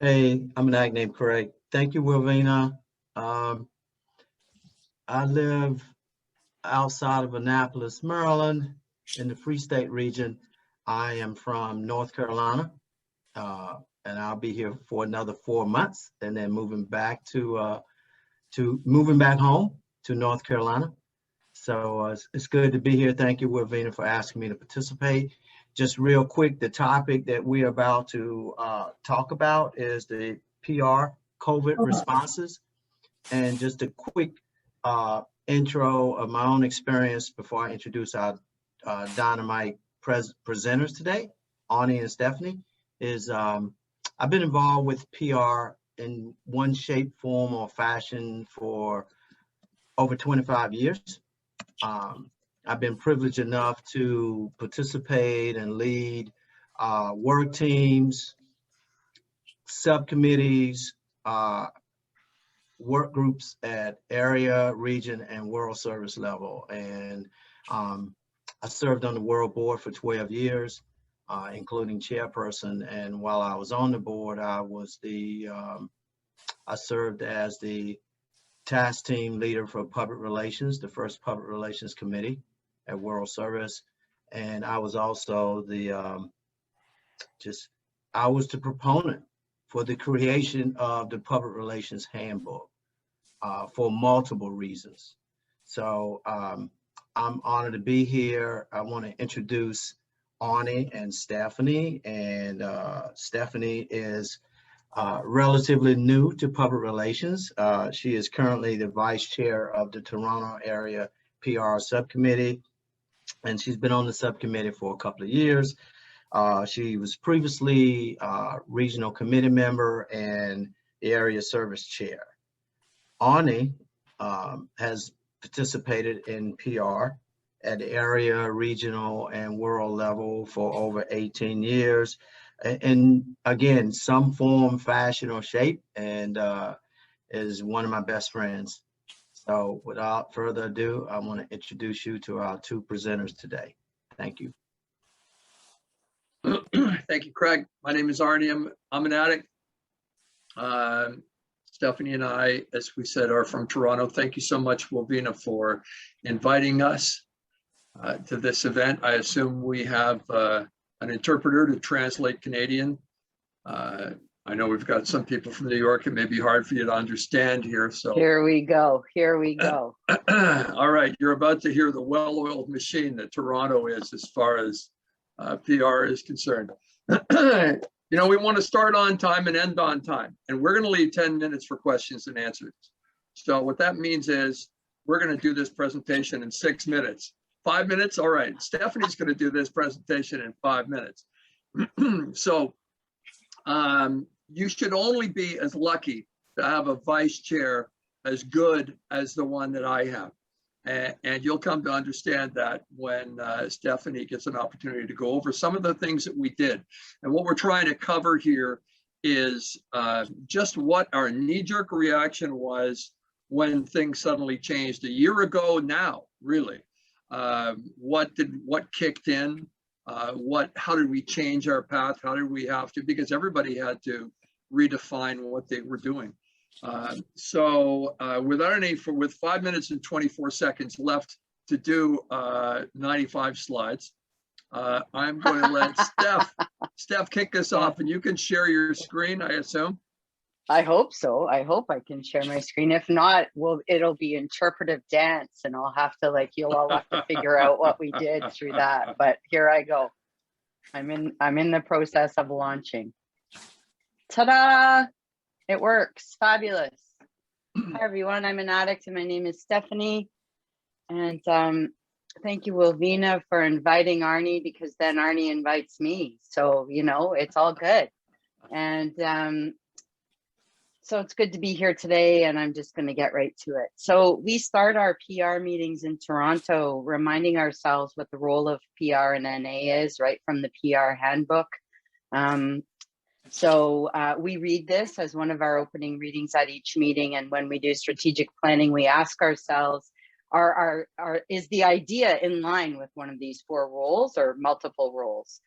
Hey, I'm an ag named Craig. Thank you, Wilvina. Um, I live outside of Annapolis, Maryland, in the Free State region. I am from North Carolina, and I'll be here for another 4 months, and then moving back home to North Carolina. So it's good to be here. Thank you, Wilvina, for asking me to participate. Just real quick, the topic that we're about to talk about is the PR COVID responses. And just a quick intro of my own experience before I introduce our dynamite presenters today, Arnie and Stephanie, is I've been involved with PR in one shape, form, or fashion for over 25 years. I've been privileged enough to participate and lead work teams, subcommittees, work groups at area, region, and world service level. And I served on the World Board for 12 years, including chairperson. And while I was on the board, I served as the task team leader for public relations, the first public relations committee at World Service. And I was also I was the proponent for the creation of the public relations handbook for multiple reasons. So I'm honored to be here. I want to introduce Arnie and Stephanie. And Stephanie is relatively new to public relations. She is currently the vice chair of the Toronto area PR subcommittee, and she's been on the subcommittee for a couple of years. She was previously regional committee member and the area service chair. Arnie has participated in PR at the area, regional, and world level for over 18 years. And again, some form, fashion, or shape, and is one of my best friends. So without further ado, I want to introduce you to our two presenters today. Thank you. Thank you, Craig. My name is Arnie. I'm an addict. Stephanie and I, as we said, are from Toronto. Thank you so much, Wilvina, for inviting us to this event. I assume we have an interpreter to translate Canadian. I know we've got some people from New York. It may be hard for you to understand here. So here we go. Here we go. All right, you're about to hear the well-oiled machine that Toronto is as far as PR is concerned. You know, we want to start on time and end on time, and we're going to leave 10 minutes for questions and answers. So what that means is we're going to do this presentation in 6 minutes. 5 minutes? All right. Stephanie's going to do this presentation in 5 minutes. So you should only be as lucky to have a vice chair as good as the one that I have. And you'll come to understand that when Stephanie gets an opportunity to go over some of the things that we did. And what we're trying to cover here is just what our knee-jerk reaction was when things suddenly changed a year ago now, really. What kicked in? How did we change our path? How did we have to? Because everybody had to redefine what they were doing. With 5 minutes and 24 seconds left to do 95 slides, I'm going to let Steph kick us off, and you can share your screen, I assume. I hope so. I hope I can share my screen. If not, it'll be interpretive dance, and you'll all have to figure out what we did through that. But here I go. I'm in the process of launching. Ta-da! It works. Fabulous. Hi, everyone. I'm an addict, and my name is Stephanie. And thank you, Wilvina, for inviting Arnie, because then Arnie invites me. So, you know, it's all good. And so it's good to be here today, and I'm just going to get right to it. So we start our PR meetings in Toronto, reminding ourselves what the role of PR and NA is, right from the PR handbook. So we read this as one of our opening readings at each meeting. And when we do strategic planning, we ask ourselves, is the idea in line with one of these 4 roles or multiple roles?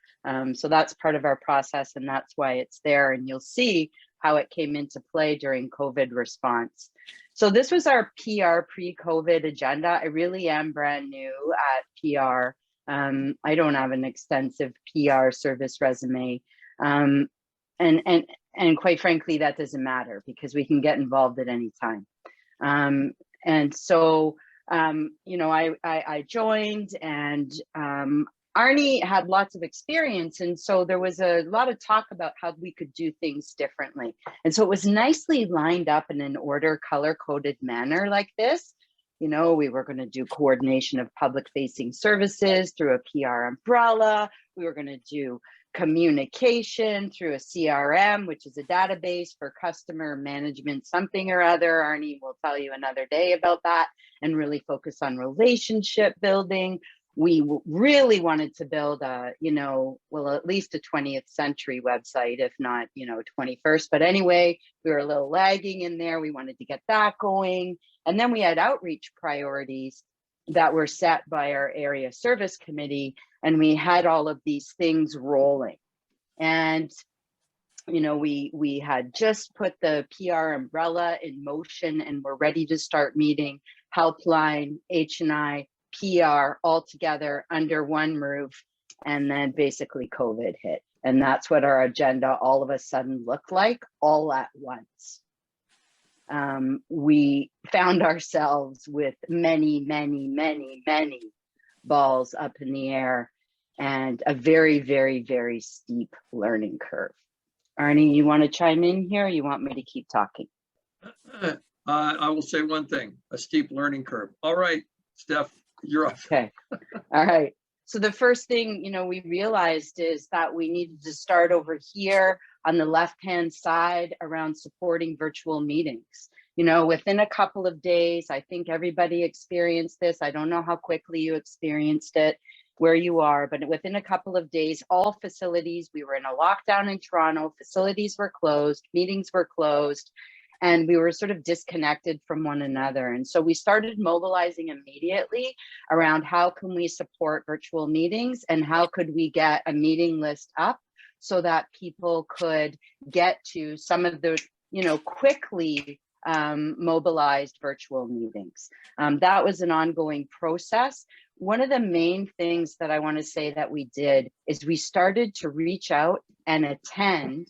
So that's part of our process, and that's why it's there. And you'll see how it came into play during COVID response. So this was our PR pre-COVID agenda. I really am brand new at PR. I don't have an extensive PR service resume. And quite frankly, that doesn't matter because we can get involved at any time. And so, you know, I joined, and Arnie had lots of experience. And so there was a lot of talk about how we could do things differently. And so it was nicely lined up in an order, color-coded manner like this. You know, we were going to do coordination of public-facing services through a PR umbrella. We were going to do communication through a CRM, which is a database for customer management, something or other. Arnie will tell you another day about that, and really focus on relationship building. We really wanted to build a, you know, well, at least a 20th century website, if not, you know, 21st. But anyway, we were a little lagging in there. We wanted to get that going. And then we had outreach priorities that were set by our area service committee. And we had all of these things rolling. And, you know, we had just put the PR umbrella in motion, and we're ready to start meeting helpline, H&I, PR all together under one roof. And then basically COVID hit. And that's what our agenda all of a sudden looked like, all at once. We found ourselves with many balls up in the air, and a very, very, very steep learning curve. Arnie, you want to chime in here? Or you want me to keep talking? I will say one thing, a steep learning curve. All right, Steph, you're up. Okay. All right. So the first thing, you know, we realized is that we needed to start over here on the left-hand side around supporting virtual meetings. You know, within a couple of days, I think everybody experienced this. I don't know how quickly you experienced it where you are, but within a couple of days, all facilities, we were in a lockdown in Toronto, facilities were closed, meetings were closed, and we were sort of disconnected from one another. And so we started mobilizing immediately around how can we support virtual meetings, and how could we get a meeting list up so that people could get to some of the, you know, quickly mobilized virtual meetings. That was an ongoing process. One of the main things that I want to say that we did is we started to reach out and attend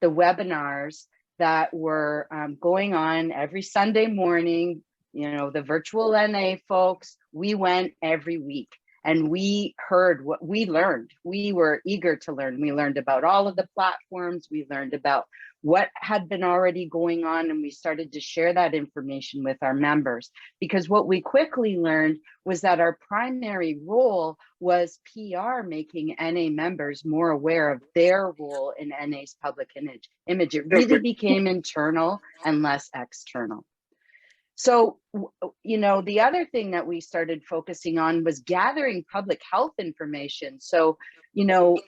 the webinars that were going on every Sunday morning. You know, the virtual NA folks, we went every week, and we heard what we learned. We were eager to learn. We learned about all of the platforms. We learned about what had been already going on, and we started to share that information with our members. Because what we quickly learned was that our primary role was PR, making NA members more aware of their role in NA's public image. It really became internal and less external. So, you know, the other thing that we started focusing on was gathering public health information. So, you know,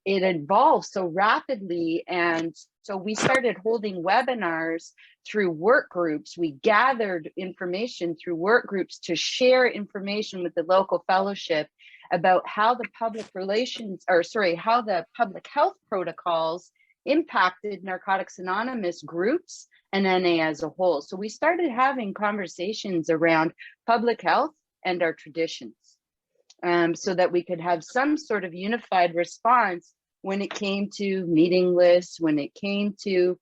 it evolved so rapidly. And so we started holding webinars through work groups. We gathered information through work groups to share information with the local fellowship about how the public health protocols impacted Narcotics Anonymous groups and NA as a whole. So we started having conversations around public health and our traditions, so that we could have some sort of unified response when it came to meeting lists, when it came to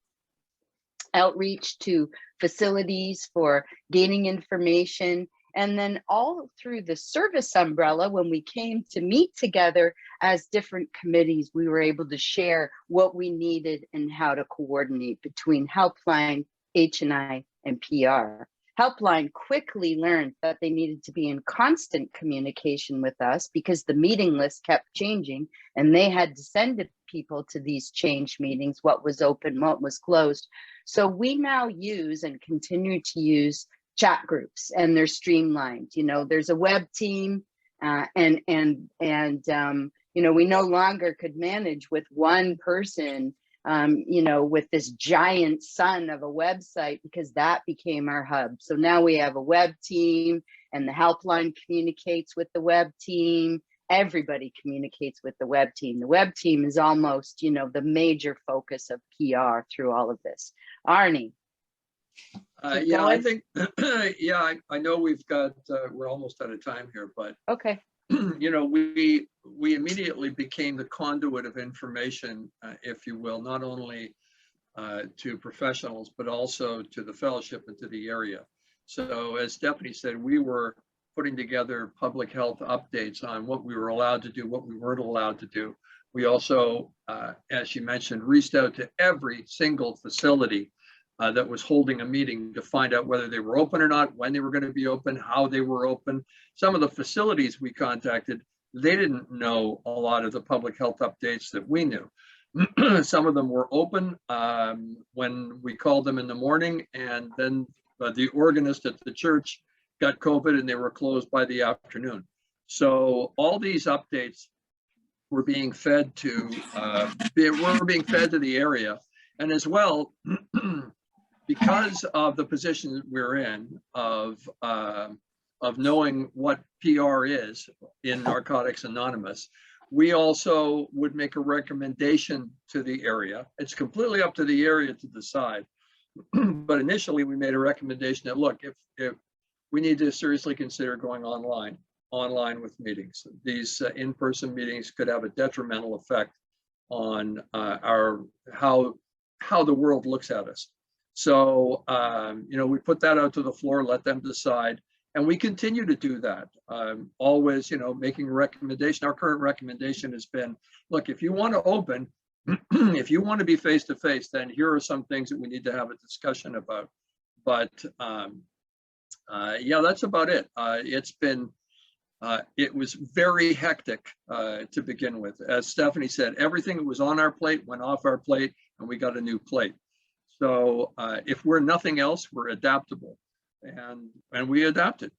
outreach to facilities for gaining information. And then all through the service umbrella, when we came to meet together as different committees, we were able to share what we needed and how to coordinate between Helpline, H&I, and PR. Helpline quickly learned that they needed to be in constant communication with us because the meeting list kept changing, and they had to send people to these change meetings, what was open, what was closed. So we now use and continue to use chat groups, and they're streamlined. You know, there's a web team, and you know, we no longer could manage with one person, you know, with this giant sun of a website, because that became our hub. So now we have a web team, and the helpline communicates with the web team, everybody communicates with the web team. The web team is almost, you know, the major focus of PR through all of this. Arnie. Yeah, I think, yeah, I know we've got, we're almost out of time here, but Okay. you know, we immediately became the conduit of information, if you will, not only to professionals, but also to the fellowship and to the area. So as Stephanie said, we were putting together public health updates on what we were allowed to do, what we weren't allowed to do. We also, as you mentioned, reached out to every single facility that was holding a meeting to find out whether they were open or not, when they were going to be open, how they were open. Some of the facilities we contacted, they didn't know a lot of the public health updates that we knew. Some of them were open when we called them in the morning, and then the organist at the church got COVID and they were closed by the afternoon. So all these updates were being fed to the area. And as well, because of the position that we're in of knowing what PR is in Narcotics Anonymous, we also would make a recommendation to the area. It's completely up to the area to decide. But initially we made a recommendation that, look, if we need to seriously consider going online with meetings. These in-person meetings could have a detrimental effect on how the world looks at us. So, you know, we put that out to the floor, let them decide, and we continue to do that. Always, you know, making a recommendation. Our current recommendation has been, look, if you want to open, if you want to be face-to-face, then here are some things that we need to have a discussion about. But yeah, that's about it. It's been, it was very hectic to begin with. As Stephanie said, everything that was on our plate went off our plate and we got a new plate. So if we're nothing else, we're adaptable, and we adapted.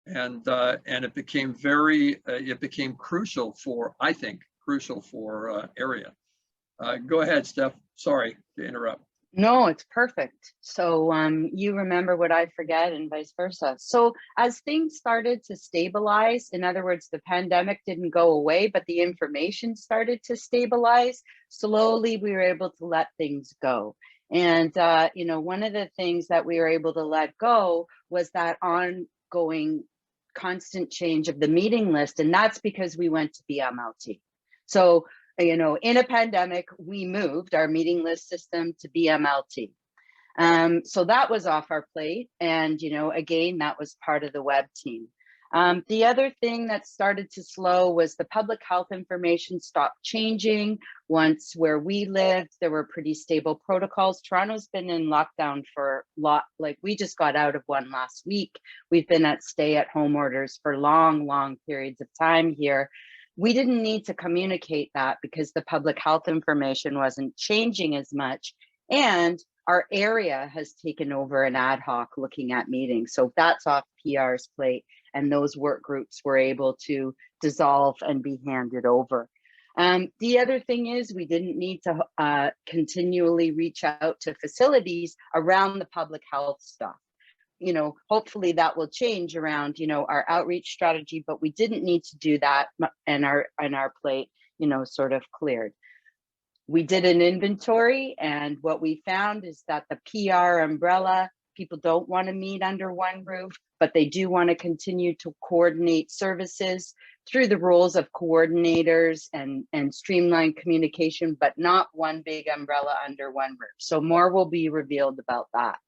And it became it became crucial for, I think, crucial for area. Go ahead, Steph. Sorry to interrupt. No, it's perfect. So you remember what I forget and vice versa. So as things started to stabilize, in other words, the pandemic didn't go away, but the information started to stabilize, slowly we were able to let things go. And, you know, one of the things that we were able to let go was that ongoing constant change of the meeting list. And that's because we went to BMLT. So, you know, in a pandemic, we moved our meeting list system to BMLT. So that was off our plate. And, you know, again, that was part of the web team. The other thing that started to slow was the public health information stopped changing. Once where we lived, there were pretty stable protocols. Toronto's been in lockdown for like we just got out of one last week. We've been at stay-at-home orders for long periods of time here. We didn't need to communicate that because the public health information wasn't changing as much. And our area has taken over an ad hoc looking at meetings. So that's off PR's plate. And those work groups were able to dissolve and be handed over. The other thing is we didn't need to continually reach out to facilities around the public health stuff. You know, hopefully that will change around, you know, our outreach strategy, but we didn't need to do that, and our plate, you know, sort of cleared. We did an inventory, and what we found is that the PR umbrella, people don't want to meet under one roof, but they do want to continue to coordinate services through the roles of coordinators and streamline communication, but not one big umbrella under one roof. So more will be revealed about that.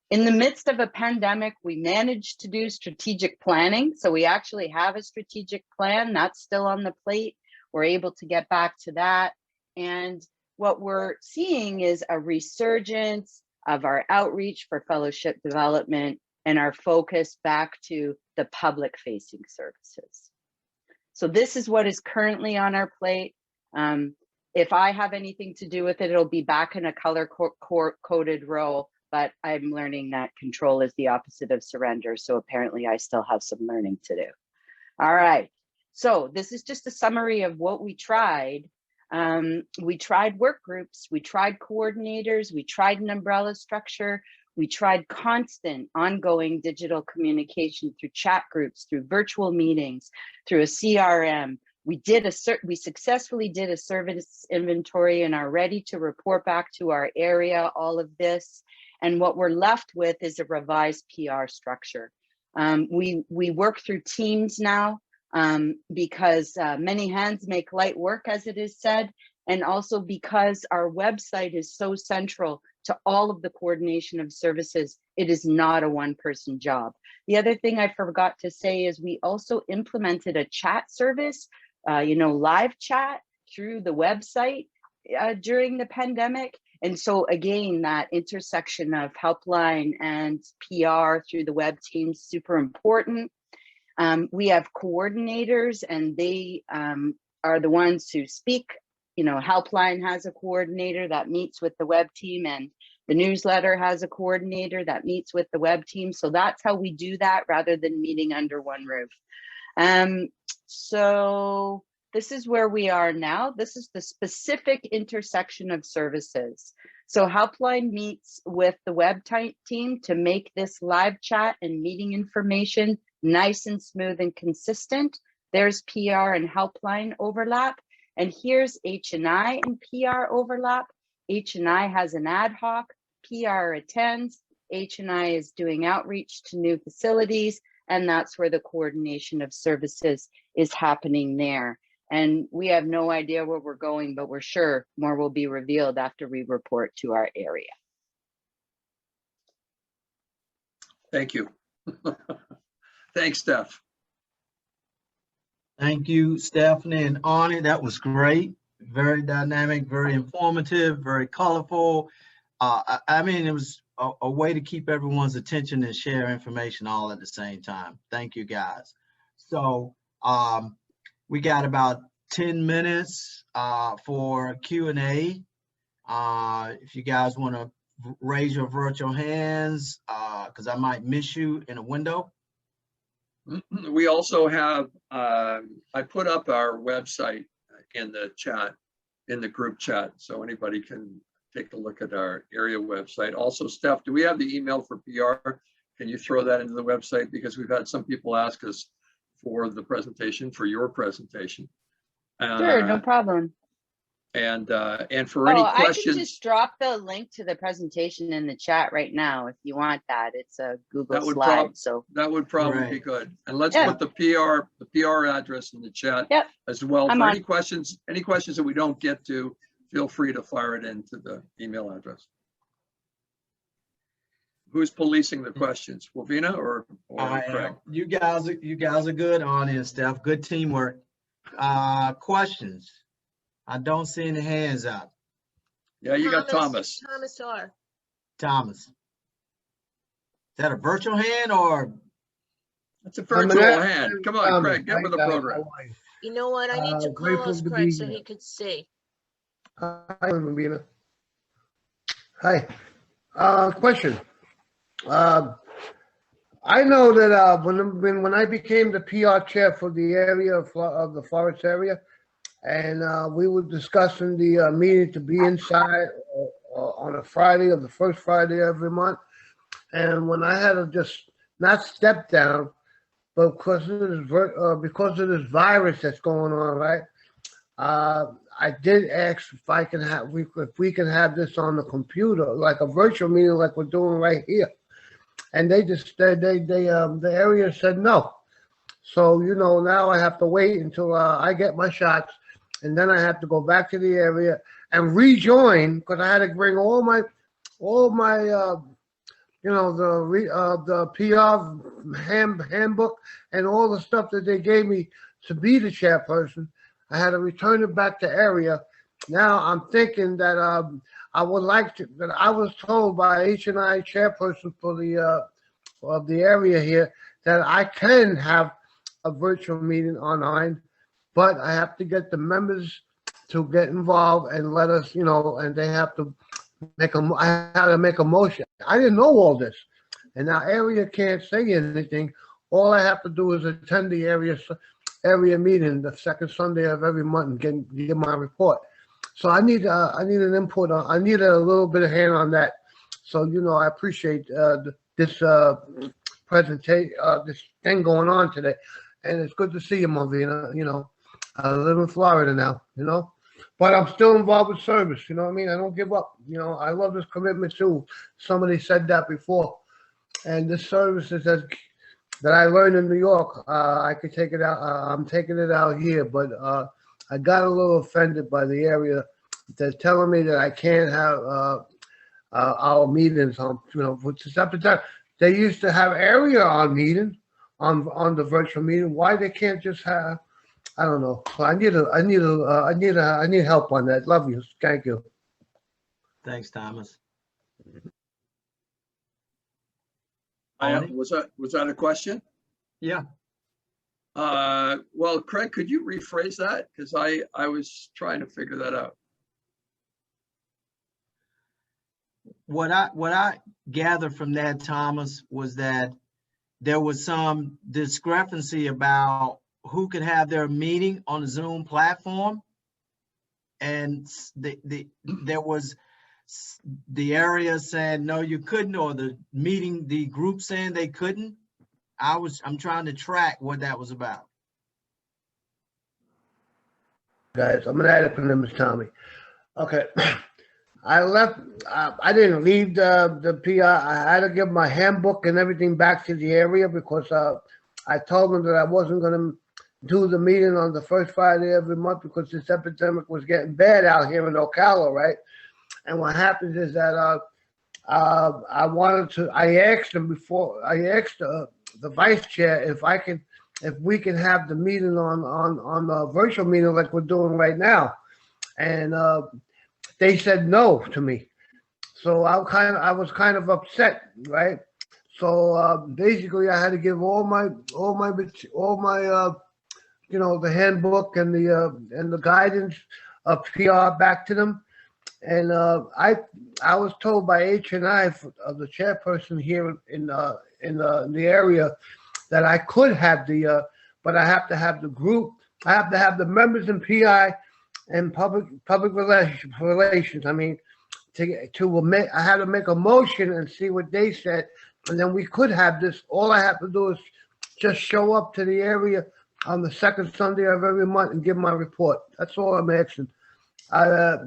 In the midst of a pandemic, we managed to do strategic planning. So we actually have a strategic plan that's still on the plate. We're able to get back to that. And what we're seeing is a resurgence of our outreach for fellowship development and our focus back to the public facing services. So this is what is currently on our plate. If I have anything to do with it, it'll be back in a color coded role. But I'm learning that control is the opposite of surrender. So apparently I still have some learning to do. All right. So this is just a summary of what we tried. We tried work groups, we tried coordinators, we tried an umbrella structure, We tried constant, ongoing digital communication through chat groups, through virtual meetings, through a CRM. We successfully did a service inventory and are ready to report back to our area all of this. And what we're left with is a revised PR structure. We work through teams now because many hands make light work, as it is said, and also because our website is so central to all of the coordination of services. It is not a one-person job. The other thing I forgot to say is we also implemented a chat service, live chat through the website during the pandemic. And so again, that intersection of helpline and PR through the web team is super important. We have coordinators, and they are the ones who speak. Helpline has a coordinator that meets with the web team, and the newsletter has a coordinator that meets with the web team. So that's how we do that rather than meeting under one roof. So this is where we are now. This is the specific intersection of services. So Helpline meets with the web team to make this live chat and meeting information nice and smooth and consistent. There's PR and Helpline overlap. And here's H&I and PR overlap. H&I has an ad hoc, PR attends, H&I is doing outreach to new facilities, and that's where the coordination of services is happening there. And we have no idea where we're going, but we're sure more will be revealed after we report to our area. Thank you. Thanks, Steph. Thank you, Stephanie and Arnie. That was great. Very dynamic, very informative, very colorful. I mean, it was a way to keep everyone's attention and share information all at the same time. Thank you, guys. So we got about 10 minutes for Q&A. If you guys want to raise your virtual hands, because I might miss you in a window. We also have, I put up our website in the chat, in the group chat, so anybody can take a look at our area website. Also, Steph, do we have the email for PR? Can you throw that into the website? Because we've had some people ask us for the presentation, for your presentation. Sure, no problem. And for any questions, I can just drop the link to the presentation in the chat right now if you want that. It's a Google slide, so that would probably be good. And let's put the PR address in the chat as well. For any questions that we don't get to, feel free to fire it into the email address. Who's policing the questions, Wavina or Craig? You guys are good on it, Steph. Good teamwork. Questions? I don't see any hands up. Yeah, you got Thomas. Thomas R. Thomas. Is that a virtual hand or? It's a virtual hand. Come on, Craig, get with the program. You know what? I need to close Craig so he could see. Hi, Mabina. Hi. Question. I know that when I became the PR chair for the area of the Forest area, and we were discussing the meeting to be inside on a Friday, or the first Friday every month. And when I had to just not step down, but because of this virus that's going on, right? I did ask if I can have if we can have this on the computer, like a virtual meeting, like we're doing right here. And they just the area said no. So now I have to wait until I get my shots. And then I have to go back to the area and rejoin, because I had to bring all my the PR handbook and all the stuff that they gave me to be the chairperson. I had to return it back to area. Now I'm thinking that I would like to. That I was told by H&I chairperson for the of the area here that I can have a virtual meeting online. But I have to get the members to get involved and let us, and they have to I had to make a motion. I didn't know all this. And now area can't say anything. All I have to do is attend the area meeting the second Sunday of every month and give my report. So I need an input on, I need a little bit of hand on that. So, I appreciate this presentation, this thing going on today. And it's good to see you, Malvina. I live in Florida now, but I'm still involved with service. You know what I mean? I don't give up. I love this commitment too. Somebody said that before. And this service is that I learned in New York, I could take it out. I'm taking it out here, but I got a little offended by the area. They're telling me that I can't have our meetings on, which is up to time. They used to have area on meeting, on the virtual meeting. Why they can't just have? I don't know. So I need help on that. Love you. Thank you. Thanks, Thomas. Was that a question? Yeah. Well, Craig, could you rephrase that? Because I was trying to figure that out. What I gathered from that, Thomas, was that there was some discrepancy about who could have their meeting on the Zoom platform, and there was the area saying no, you couldn't, or the group saying they couldn't. I'm trying to track what that was about. Guys, I'm gonna add it from them, Miss Tommy. Okay. I left. I didn't leave the PR. I had to give my handbook and everything back to the area because I told them that I wasn't going to do the meeting on the first Friday every month because this epidemic was getting bad out here in Ocala, right? And what happens is that I asked them before. I asked the vice chair if we can have the meeting on a virtual meeting like we're doing right now, and they said no to me. So I was kind of upset, right? So basically, I had to give all my the handbook and the guidance of PR back to them. And I was told by H&I, the chairperson here in the area, that I could have but I have to have the group. I have to have the members in PI and public relations. I mean, I had to make a motion and see what they said, and then we could have this. All I have to do is just show up to the area on the second Sunday of every month and give my report. That's all I'm asking. I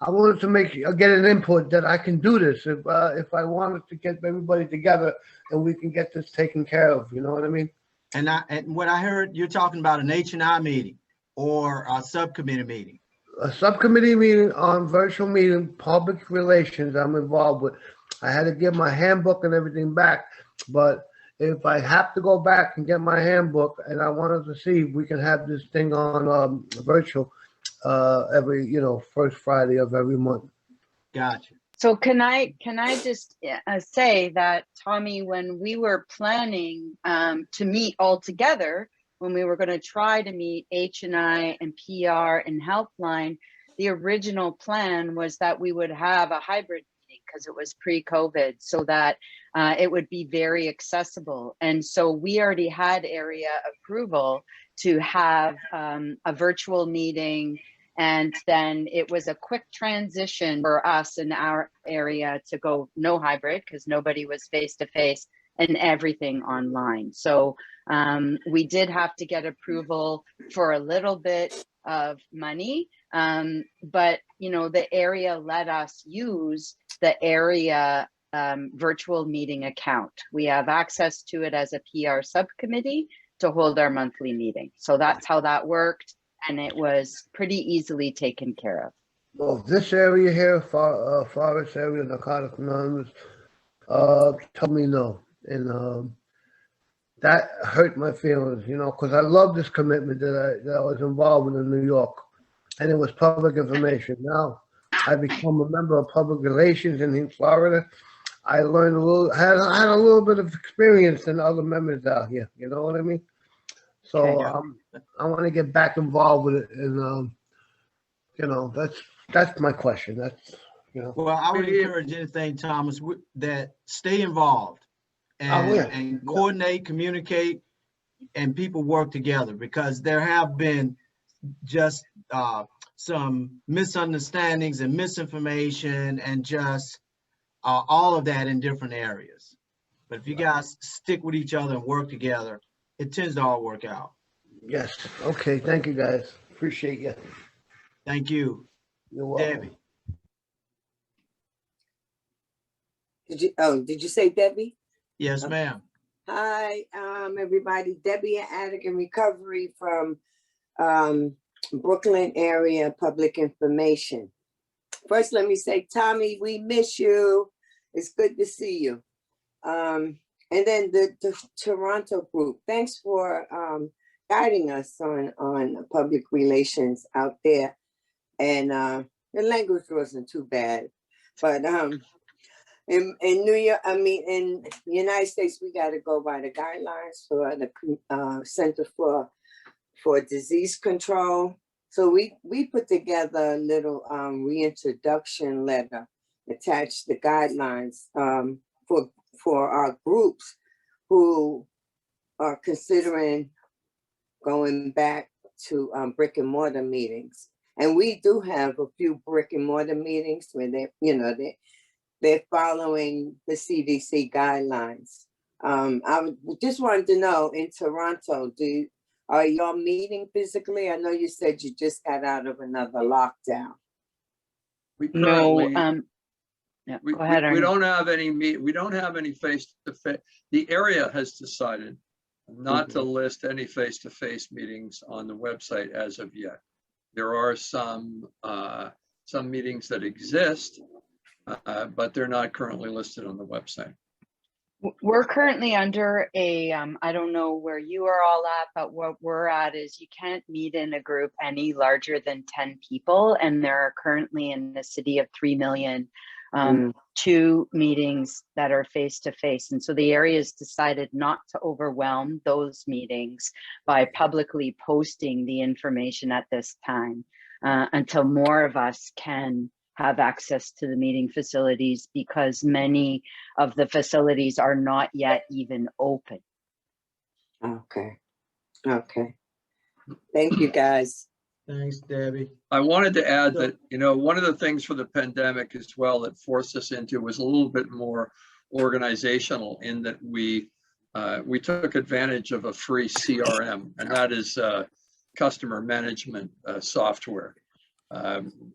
wanted to get an input that I can do this if I wanted to get everybody together and we can get this taken care of. You know what I mean? And what I heard, you're talking about an H&I meeting or a subcommittee meeting. A subcommittee meeting on virtual meeting, public relations I'm involved with. I had to give my handbook and everything back, but if I have to go back and get my handbook, and I wanted to see if we can have this thing on virtual every first Friday of every month. Gotcha. So can I just say that, Tommy, when we were planning to meet all together, when we were going to try to meet H&I and PR and Helpline, the original plan was that we would have a hybrid meeting because it was pre-COVID, so that it would be very accessible. And so we already had area approval to have a virtual meeting, and then it was a quick transition for us in our area to go no hybrid because nobody was face-to-face and everything online. So we did have to get approval for a little bit of money, but the area let us use the area virtual meeting account. We have access to it as a PR subcommittee to hold our monthly meeting. So that's how that worked, and it was pretty easily taken care of. Well, this area here, Forest area, Narcotics Anonymous, told me no. And that hurt my feelings, because I love this commitment that I was involved in New York, and it was public information. Now I become a member of public relations in Florida. I learned had a little bit of experience than other members out here. You know what I mean? So I want to get back involved with it, and that's my question. That's Well, I would encourage anything, Thomas, that stay involved. And coordinate, communicate, and people work together, because there have been just some misunderstandings and misinformation and just all of that in different areas. But if you guys stick with each other and work together, it tends to all work out. Yes. Okay. Thank you, guys. Appreciate you. Thank you. You're welcome. Debbie. Did you say Debbie? Yes, ma'am. Hi, everybody. Debbie and Attic in Recovery from Brooklyn area public information. First, let me say, Tommy, we miss you. It's good to see you. And then the Toronto group, thanks for guiding us on public relations out there. And the language wasn't too bad, but in New York, I mean, in the United States, we got to go by the guidelines for the Center for Disease Control. So we put together a little reintroduction letter, attached the guidelines for our groups who are considering going back to brick and mortar meetings. And we do have a few brick and mortar meetings where they're following the CDC guidelines. I just wanted to know, in Toronto, are y'all meeting physically? I know you said you just got out of another lockdown. We No, currently, yeah, we, go ahead, we Arnie. don't have any we don't have any face-to-face. The area has decided not to list any face-to-face meetings on the website as of yet. There are some meetings that exist, but they're not currently listed on the website. We're currently under a, I don't know where you are all at, but what we're at is you can't meet in a group any larger than 10 people. And there are currently in the city of 3 million, 2 meetings that are face-to-face. And so the area has decided not to overwhelm those meetings by publicly posting the information at this time until more of us can have access to the meeting facilities, because many of the facilities are not yet even open. Okay. Thank you, guys. Thanks, Debbie. I wanted to add that, one of the things for the pandemic as well that forced us into was a little bit more organizational, in that we took advantage of a free CRM, and that is customer management software.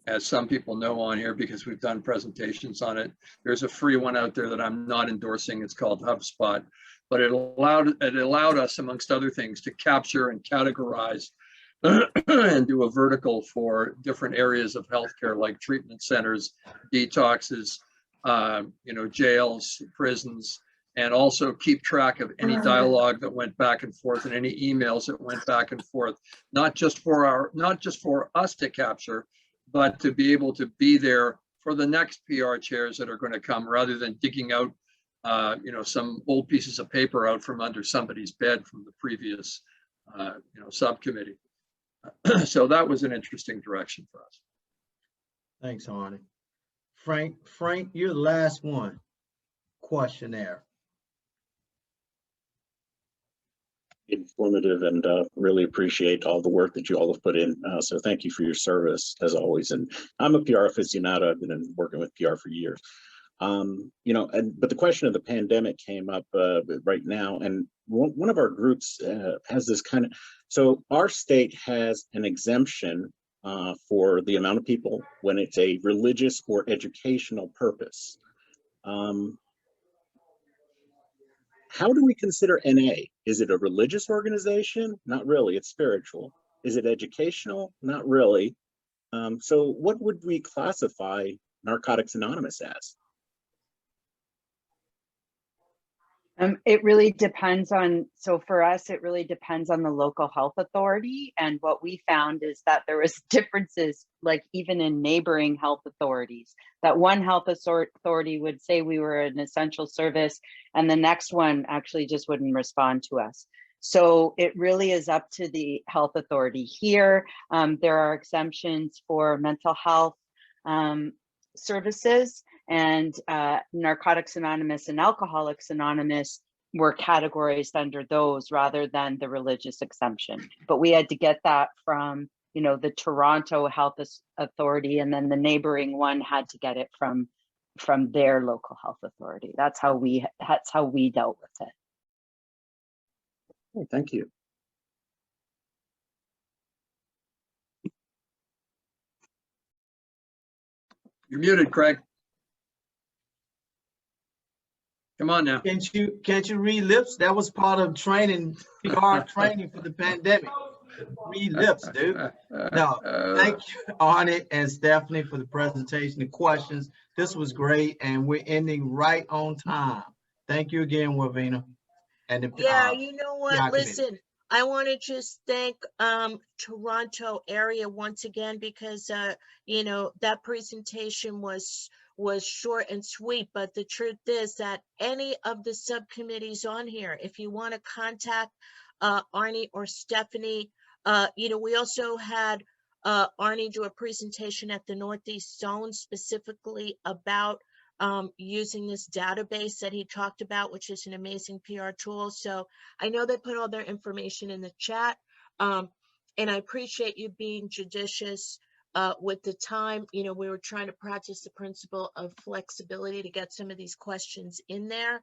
As some people know on here, because we've done presentations on it, there's a free one out there that I'm not endorsing. It's called HubSpot, but it allowed us, amongst other things, to capture and categorize and do a vertical for different areas of healthcare, like treatment centers, detoxes, jails, prisons, and also keep track of any dialogue that went back and forth and any emails that went back and forth, not just for us to capture, but to be able to be there for the next PR chairs that are going to come, rather than digging out, some old pieces of paper out from under somebody's bed from the previous, subcommittee. So that was an interesting direction for us. Thanks, Arnie. Frank, you're the last one. Questionnaire. Informative, and really appreciate all the work that you all have put in. So thank you for your service as always. And I'm a PR aficionado. I've been working with PR for years. But the question of the pandemic came up right now, and one of our groups has this kind of, so our state has an exemption for the amount of people when it's a religious or educational purpose. How do we consider NA? Is it a religious organization? Not really, it's spiritual. Is it educational? Not really. So what would we classify Narcotics Anonymous as? It really depends on, so for us, it really depends on the local health authority. And what we found is that there was differences, like even in neighboring health authorities, that one health authority would say we were an essential service, and the next one actually just wouldn't respond to us. So it really is up to the health authority here. There are exemptions for mental health services, and Narcotics Anonymous and Alcoholics Anonymous were categorized under those rather than the religious exemption. But we had to get that from you know, the Toronto Health Authority, and then the neighboring one had to get it from their local health authority. That's how we dealt with it. Oh, thank you. You're muted, Craig. Come on now. Can't you read lips? That was part of training, PR training for the pandemic. Read lips, dude. No, thank you, Arnie and Stephanie, for the presentation, the questions. This was great, and we're ending right on time. Thank you again, Wavina. And the, Yeah, you know what? PR committee. Listen, I want to just thank Toronto area once again, because you know, that presentation was short and sweet, but the truth is that any of the subcommittees on here, if you want to contact Arnie or Stephanie, you know, we also had Arnie do a presentation at the Northeast Zone specifically about using this database that he talked about, which is an amazing PR tool. So I know they put all their information in the chat, and I appreciate you being judicious with the time. You know, we were trying to practice the principle of flexibility to get some of these questions in there.